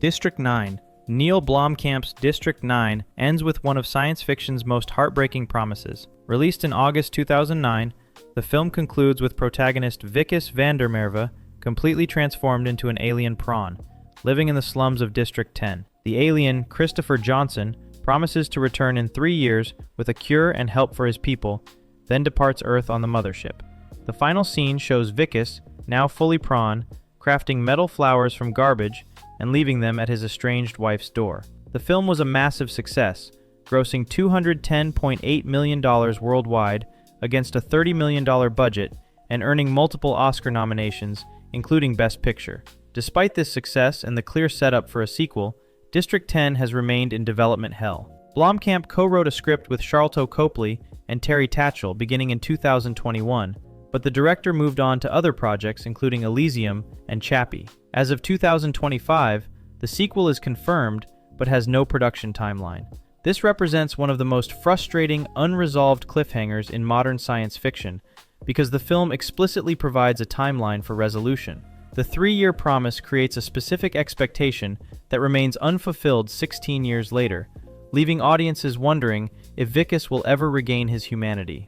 District 9. Neil Blomkamp's District 9 ends with one of science fiction's most heartbreaking promises. Released in August 2009, the film concludes with protagonist Vickis van der Merwe completely transformed into an alien prawn, living in the slums of District 10. The alien, Christopher Johnson, promises to return in 3 years with a cure and help for his people, then departs Earth on the mothership. The final scene shows Vickis, now fully prawn, crafting metal flowers from garbage and leaving them at his estranged wife's door. The film was a massive success, grossing $210.8 million worldwide against a $30 million budget and earning multiple Oscar nominations, including Best Picture. Despite this success and the clear setup for a sequel, District 10 has remained in development hell. Blomkamp co-wrote a script with Sharlto Copley and Terry Tatchell beginning in 2021, but the director moved on to other projects including Elysium and Chappie. As of 2025, the sequel is confirmed but has no production timeline. This represents one of the most frustrating, unresolved cliffhangers in modern science fiction because the film explicitly provides a timeline for resolution. The 3-year promise creates a specific expectation that remains unfulfilled 16 years later, leaving audiences wondering if Vickis will ever regain his humanity.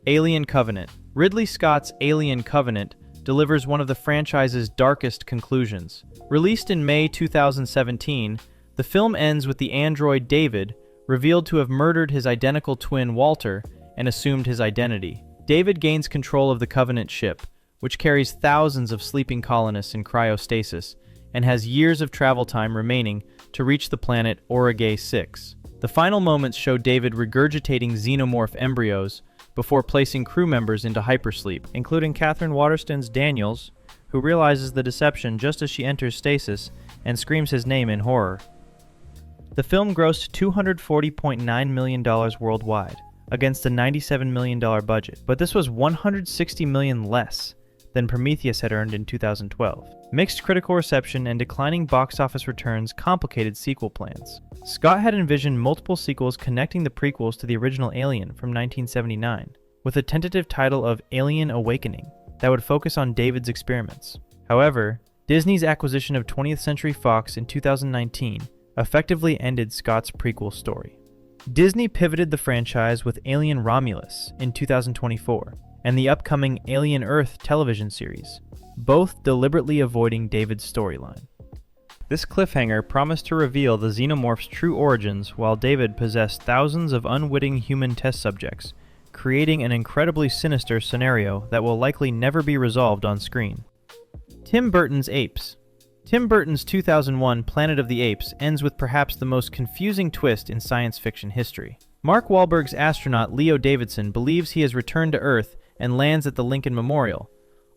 Alien Covenant. Ridley Scott's Alien Covenant delivers one of the franchise's darkest conclusions. Released in May 2017, the film ends with the android David revealed to have murdered his identical twin Walter and assumed his identity. David gains control of the Covenant ship, which carries thousands of sleeping colonists in cryostasis and has years of travel time remaining to reach the planet Aurigae 6. The final moments show David regurgitating xenomorph embryos before placing crew members into hypersleep, including Catherine Waterston's Daniels, who realizes the deception just as she enters stasis and screams his name in horror. The film grossed $240.9 million worldwide, against a $97 million budget, but this was $160 million less than Prometheus had earned in 2012. Mixed critical reception and declining box office returns complicated sequel plans. Scott had envisioned multiple sequels connecting the prequels to the original Alien from 1979, with a tentative title of Alien Awakening that would focus on David's experiments. However, Disney's acquisition of 20th Century Fox in 2019 effectively ended Scott's prequel story. Disney pivoted the franchise with Alien Romulus in 2024 and the upcoming Alien Earth television series, both deliberately avoiding David's storyline. This cliffhanger promised to reveal the xenomorph's true origins while David possessed thousands of unwitting human test subjects, creating an incredibly sinister scenario that will likely never be resolved on screen. Tim Burton's Apes. Tim Burton's 2001 Planet of the Apes ends with perhaps the most confusing twist in science fiction history. Mark Wahlberg's astronaut Leo Davidson believes he has returned to Earth and lands at the Lincoln Memorial,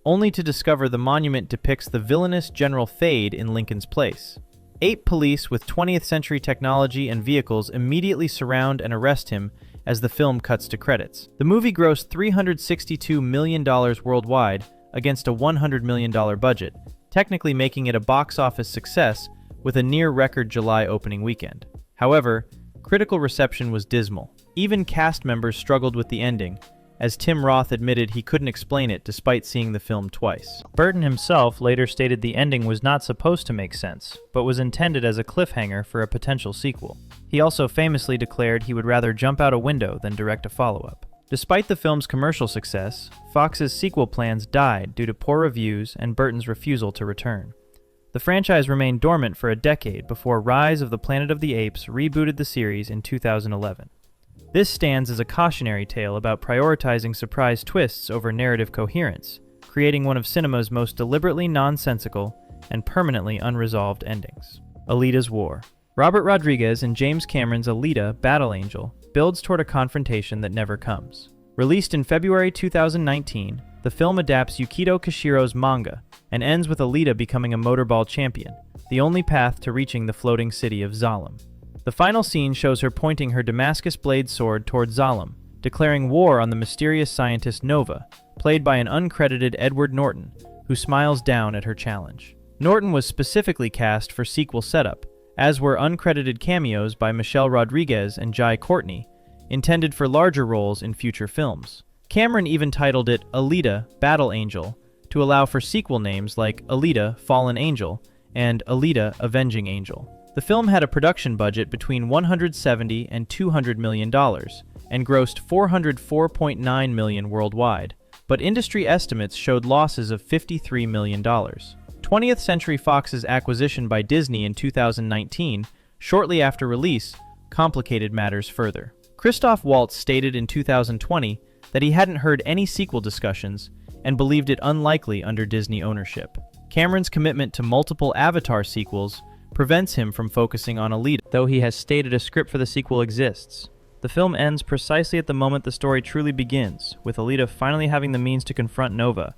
only to discover the monument depicts the villainous General Thade in Lincoln's place. Ape police with 20th century technology and vehicles immediately surround and arrest him as the film cuts to credits. The movie grossed $362 million worldwide against a $100 million budget, technically making it a box office success with a near-record July opening weekend. However, critical reception was dismal. Even cast members struggled with the ending, as Tim Roth admitted he couldn't explain it despite seeing the film twice. Burton himself later stated the ending was not supposed to make sense, but was intended as a cliffhanger for a potential sequel. He also famously declared he would rather jump out a window than direct a follow-up. Despite the film's commercial success, Fox's sequel plans died due to poor reviews and Burton's refusal to return. The franchise remained dormant for a decade before Rise of the Planet of the Apes rebooted the series in 2011. This stands as a cautionary tale about prioritizing surprise twists over narrative coherence, creating one of cinema's most deliberately nonsensical and permanently unresolved endings. Alita's War. Robert Rodriguez and James Cameron's Alita: Battle Angel builds toward a confrontation that never comes. Released in February 2019, the film adapts Yukito Kishiro's manga and ends with Alita becoming a motorball champion, the only path to reaching the floating city of Zalem. The final scene shows her pointing her Damascus blade sword toward Zalem, declaring war on the mysterious scientist Nova, played by an uncredited Edward Norton, who smiles down at her challenge. Norton was specifically cast for sequel setup, as were uncredited cameos by Michelle Rodriguez and Jai Courtney, intended for larger roles in future films. Cameron even titled it Alita: Battle Angel to allow for sequel names like Alita: Fallen Angel and Alita, Avenging Angel. The film had a production budget between $170 and $200 million and grossed $404.9 million worldwide, but industry estimates showed losses of $53 million. 20th Century Fox's acquisition by Disney in 2019, shortly after release, complicated matters further. Christoph Waltz stated in 2020 that he hadn't heard any sequel discussions and believed it unlikely under Disney ownership. Cameron's commitment to multiple Avatar sequels prevents him from focusing on Alita, though he has stated a script for the sequel exists. The film ends precisely at the moment the story truly begins, with Alita finally having the means to confront Nova,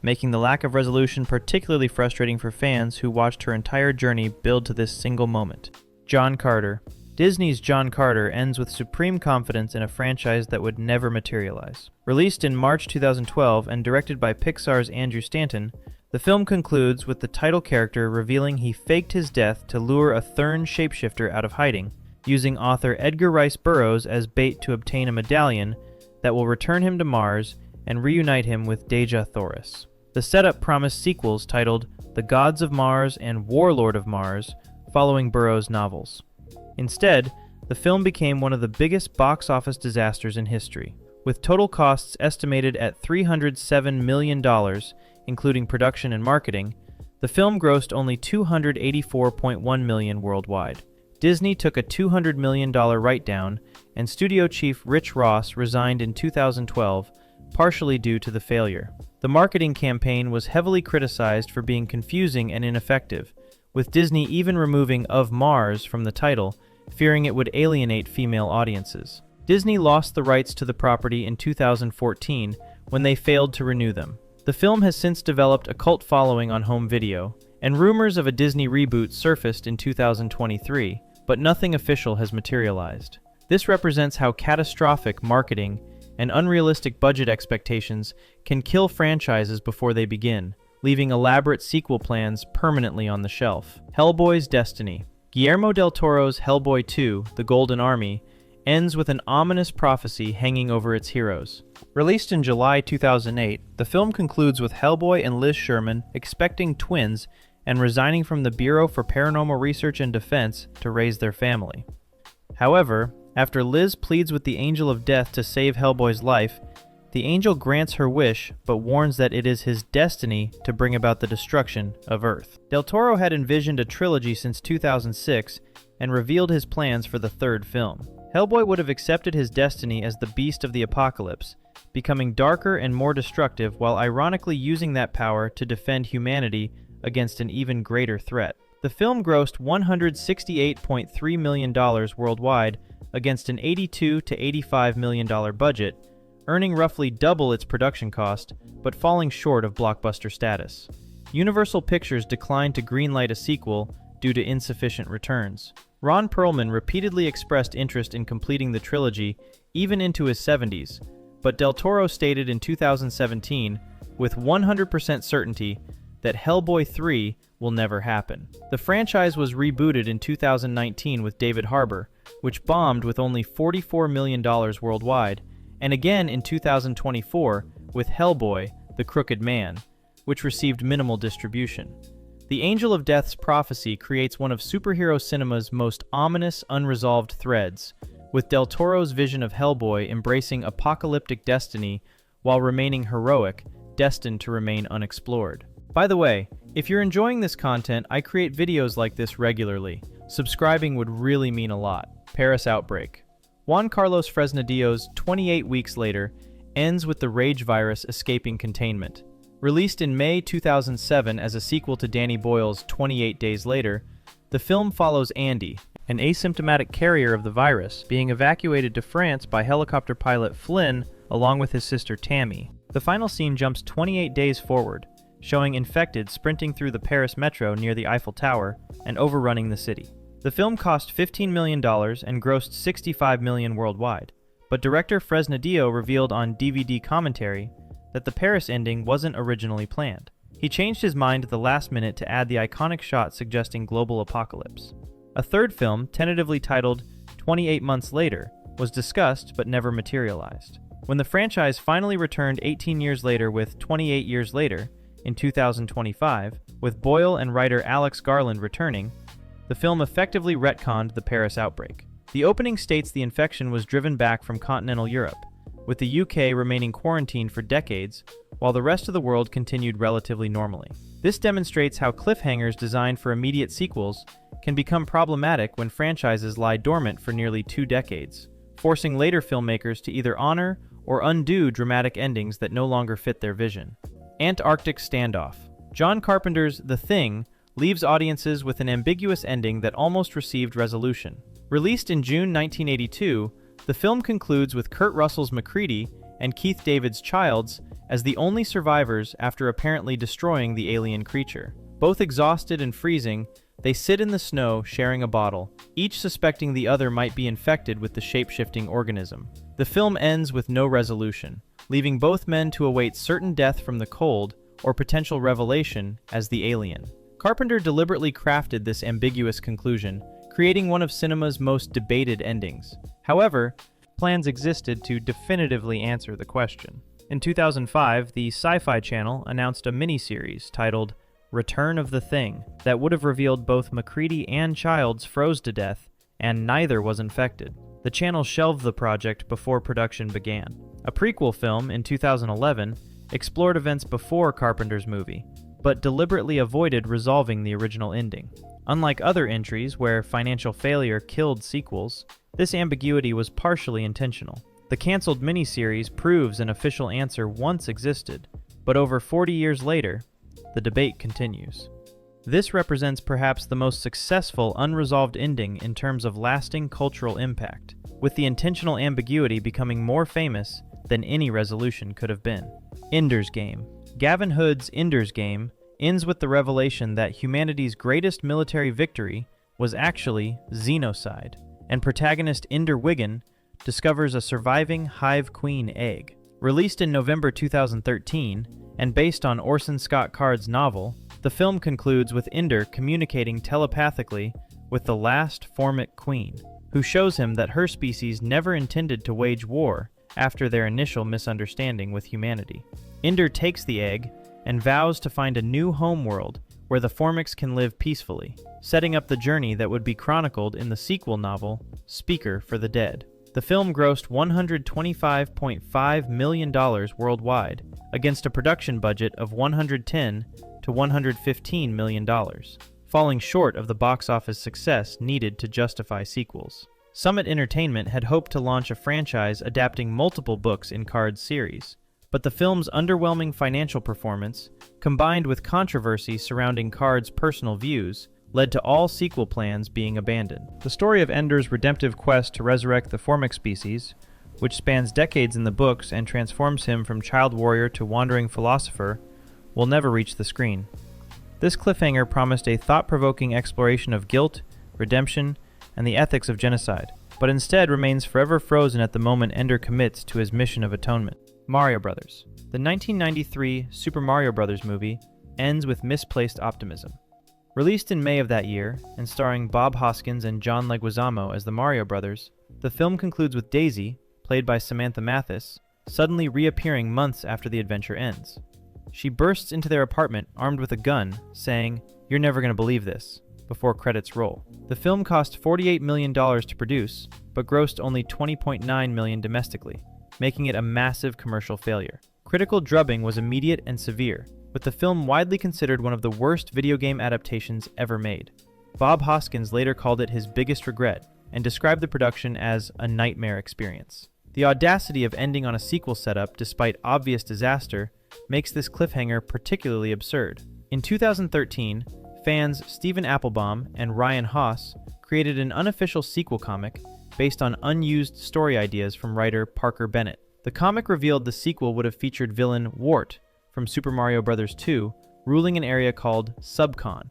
making the lack of resolution particularly frustrating for fans who watched her entire journey build to this single moment. John Carter. Disney's John Carter ends with supreme confidence in a franchise that would never materialize. Released in March 2012 and directed by Pixar's Andrew Stanton, the film concludes with the title character revealing he faked his death to lure a Thurn shapeshifter out of hiding, using author Edgar Rice Burroughs as bait to obtain a medallion that will return him to Mars and reunite him with Dejah Thoris. The setup promised sequels titled The Gods of Mars and Warlord of Mars, following Burroughs' novels. Instead, the film became one of the biggest box office disasters in history, with total costs estimated at $307 million, including production and marketing. The film grossed only $284.1 million worldwide. Disney took a $200 million write-down, and studio chief Rich Ross resigned in 2012, partially due to the failure. The marketing campaign was heavily criticized for being confusing and ineffective, with Disney even removing Of Mars from the title, fearing it would alienate female audiences. Disney lost the rights to the property in 2014 when they failed to renew them. The film has since developed a cult following on home video, and rumors of a Disney reboot surfaced in 2023, but nothing official has materialized. This represents how catastrophic marketing and unrealistic budget expectations can kill franchises before they begin, leaving elaborate sequel plans permanently on the shelf. Hellboy's Destiny. Guillermo del Toro's Hellboy 2, The Golden Army, ends with an ominous prophecy hanging over its heroes. Released in July 2008, the film concludes with Hellboy and Liz Sherman expecting twins and resigning from the Bureau for Paranormal Research and Defense to raise their family. However, after Liz pleads with the Angel of Death to save Hellboy's life, the angel grants her wish, but warns that it is his destiny to bring about the destruction of Earth. Del Toro had envisioned a trilogy since 2006 and revealed his plans for the third film. Hellboy would have accepted his destiny as the beast of the apocalypse, becoming darker and more destructive while ironically using that power to defend humanity against an even greater threat. The film grossed $168.3 million worldwide against an $82 to $85 million budget, earning roughly double its production cost, but falling short of blockbuster status. Universal Pictures declined to greenlight a sequel due to insufficient returns. Ron Perlman repeatedly expressed interest in completing the trilogy, even into his 70s, but Del Toro stated in 2017, with 100% certainty, that Hellboy 3 will never happen. The franchise was rebooted in 2019 with David Harbour, which bombed with only $44 million worldwide, and again in 2024 with Hellboy, The Crooked Man, which received minimal distribution. The Angel of Death's prophecy creates one of superhero cinema's most ominous unresolved threads, with Del Toro's vision of Hellboy embracing apocalyptic destiny while remaining heroic, destined to remain unexplored. By the way, if you're enjoying this content, I create videos like this regularly. Subscribing would really mean a lot. Paris Outbreak. Juan Carlos Fresnadillo's 28 Weeks Later ends with the rage virus escaping containment. Released in May 2007 as a sequel to Danny Boyle's 28 Days Later, the film follows Andy, an asymptomatic carrier of the virus, being evacuated to France by helicopter pilot Flynn along with his sister Tammy. The final scene jumps 28 days forward, showing infected sprinting through the Paris metro near the Eiffel Tower and overrunning the city. The film cost $15 million and grossed $65 million worldwide, but director Fresnadillo revealed on DVD commentary that the Paris ending wasn't originally planned. He changed his mind at the last minute to add the iconic shot suggesting global apocalypse. A third film, tentatively titled 28 Months Later, was discussed but never materialized. When the franchise finally returned 18 years later with 28 Years Later, in 2025, With Boyle and writer Alex Garland returning, the film effectively retconned the Paris outbreak. The opening states the infection was driven back from continental Europe, with the UK remaining quarantined for decades, while the rest of the world continued relatively normally. This demonstrates how cliffhangers designed for immediate sequels can become problematic when franchises lie dormant for nearly 2 decades, forcing later filmmakers to either honor or undo dramatic endings that no longer fit their vision. Antarctic Standoff. John Carpenter's The Thing leaves audiences with an ambiguous ending that almost received resolution. Released in June 1982, the film concludes with Kurt Russell's MacReady and Keith David's Childs as the only survivors after apparently destroying the alien creature. Both exhausted and freezing, they sit in the snow sharing a bottle, each suspecting the other might be infected with the shape-shifting organism. The film ends with no resolution, leaving both men to await certain death from the cold or potential revelation as the alien. Carpenter deliberately crafted this ambiguous conclusion, creating one of cinema's most debated endings. However, plans existed to definitively answer the question. In 2005, the Sci-Fi channel announced a miniseries titled Return of the Thing that would have revealed both MacReady and Childs froze to death, and neither was infected. The channel shelved the project before production began. A prequel film in 2011 explored events before Carpenter's movie, but deliberately avoided resolving the original ending. Unlike other entries where financial failure killed sequels, this ambiguity was partially intentional. The canceled miniseries proves an official answer once existed, but over 40 years later, the debate continues. This represents perhaps the most successful unresolved ending in terms of lasting cultural impact, with the intentional ambiguity becoming more famous than any resolution could have been. Ender's Game. Gavin Hood's Ender's Game ends with the revelation that humanity's greatest military victory was actually xenocide, and protagonist Ender Wiggin discovers a surviving Hive Queen egg. Released in November 2013, and based on Orson Scott Card's novel, the film concludes with Ender communicating telepathically with the last Formic queen, who shows him that her species never intended to wage war after their initial misunderstanding with humanity. Ender takes the egg and vows to find a new homeworld where the Formics can live peacefully, setting up the journey that would be chronicled in the sequel novel, Speaker for the Dead. The film grossed $125.5 million worldwide, against a production budget of $110 to $115 million, falling short of the box office success needed to justify sequels. Summit Entertainment had hoped to launch a franchise adapting multiple books in Card's series, but the film's underwhelming financial performance, combined with controversy surrounding Card's personal views, led to all sequel plans being abandoned. The story of Ender's redemptive quest to resurrect the Formic species, which spans decades in the books and transforms him from child warrior to wandering philosopher, will never reach the screen. This cliffhanger promised a thought-provoking exploration of guilt, redemption, and the ethics of genocide, but instead remains forever frozen at the moment Ender commits to his mission of atonement. Mario Brothers. The 1993 Super Mario Bros. Movie ends with misplaced optimism. Released in May of that year, and starring Bob Hoskins and John Leguizamo as the Mario Brothers, the film concludes with Daisy, played by Samantha Mathis, suddenly reappearing months after the adventure ends. She bursts into their apartment armed with a gun, saying, "You're never going to believe this," before credits roll. The film cost $48 million to produce, but grossed only $20.9 million domestically, making it a massive commercial failure. Critical drubbing was immediate and severe, with the film widely considered one of the worst video game adaptations ever made. Bob Hoskins later called it his biggest regret, and described the production as a nightmare experience. The audacity of ending on a sequel setup despite obvious disaster makes this cliffhanger particularly absurd. In 2013, fans Stephen Applebaum and Ryan Haas created an unofficial sequel comic based on unused story ideas from writer Parker Bennett. The comic revealed the sequel would have featured villain Wart from Super Mario Bros. 2 ruling an area called Subcon,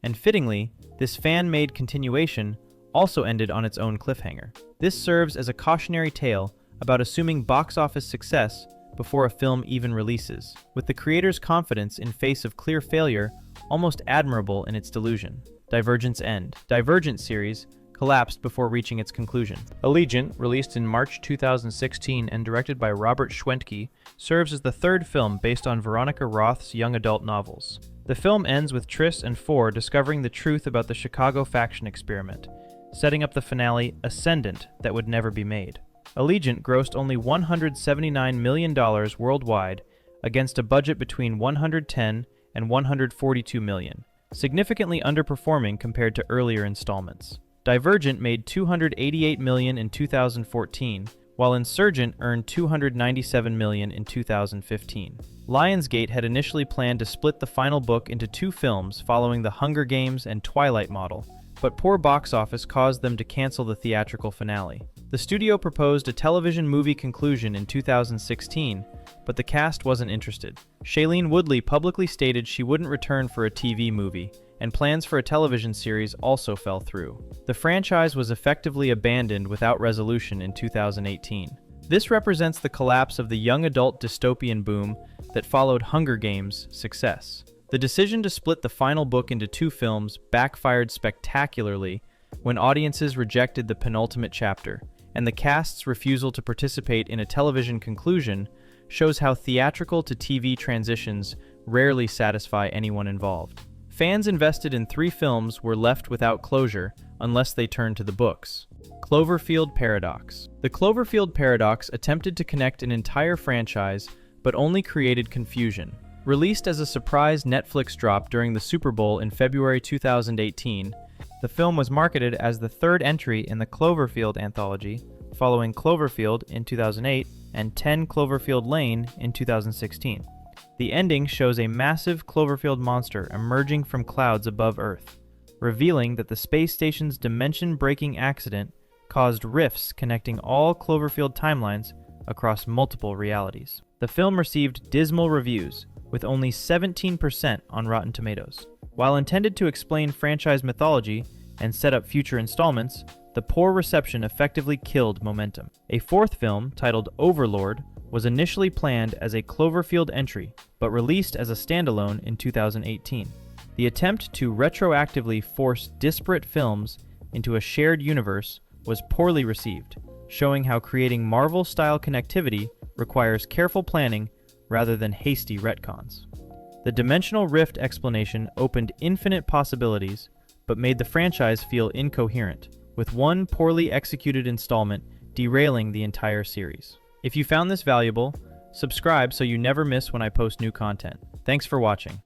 and fittingly, this fan-made continuation also ended on its own cliffhanger. This serves as a cautionary tale about assuming box office success before a film even releases, with the creator's confidence in face of clear failure almost admirable in its delusion. Divergent's End. Divergent series collapsed before reaching its conclusion. Allegiant, released in March 2016 and directed by Robert Schwentke, serves as the third film based on Veronica Roth's young adult novels. The film ends with Triss and Four discovering the truth about the Chicago faction experiment, setting up the finale Ascendant that would never be made. Allegiant grossed only $179 million worldwide against a budget between $110 and $142 million, significantly underperforming compared to earlier installments. Divergent made $288 million in 2014, while Insurgent earned $297 million in 2015. Lionsgate had initially planned to split the final book into two films following the Hunger Games and Twilight model, but poor box office caused them to cancel the theatrical finale. The studio proposed a television movie conclusion in 2016, but the cast wasn't interested. Shailene Woodley publicly stated she wouldn't return for a TV movie, and plans for a television series also fell through. The franchise was effectively abandoned without resolution in 2018. This represents the collapse of the young adult dystopian boom that followed Hunger Games' success. The decision to split the final book into two films backfired spectacularly when audiences rejected the penultimate chapter, and the cast's refusal to participate in a television conclusion shows how theatrical to TV transitions rarely satisfy anyone involved. Fans invested in three films were left without closure unless they turned to the books. Cloverfield Paradox. The Cloverfield Paradox attempted to connect an entire franchise, but only created confusion. Released as a surprise Netflix drop during the Super Bowl in February 2018, the film was marketed as the third entry in the Cloverfield anthology, following Cloverfield in 2008 and 10 Cloverfield Lane in 2016. The ending shows a massive Cloverfield monster emerging from clouds above Earth, revealing that the space station's dimension-breaking accident caused rifts connecting all Cloverfield timelines across multiple realities. The film received dismal reviews, with only 17% on Rotten Tomatoes. While intended to explain franchise mythology and set up future installments, the poor reception effectively killed momentum. A fourth film, titled Overlord, was initially planned as a Cloverfield entry, but released as a standalone in 2018. The attempt to retroactively force disparate films into a shared universe was poorly received, showing how creating Marvel-style connectivity requires careful planning rather than hasty retcons. The dimensional rift explanation opened infinite possibilities, but made the franchise feel incoherent, with one poorly executed installment derailing the entire series. If you found this valuable, subscribe so you never miss when I post new content. Thanks for watching.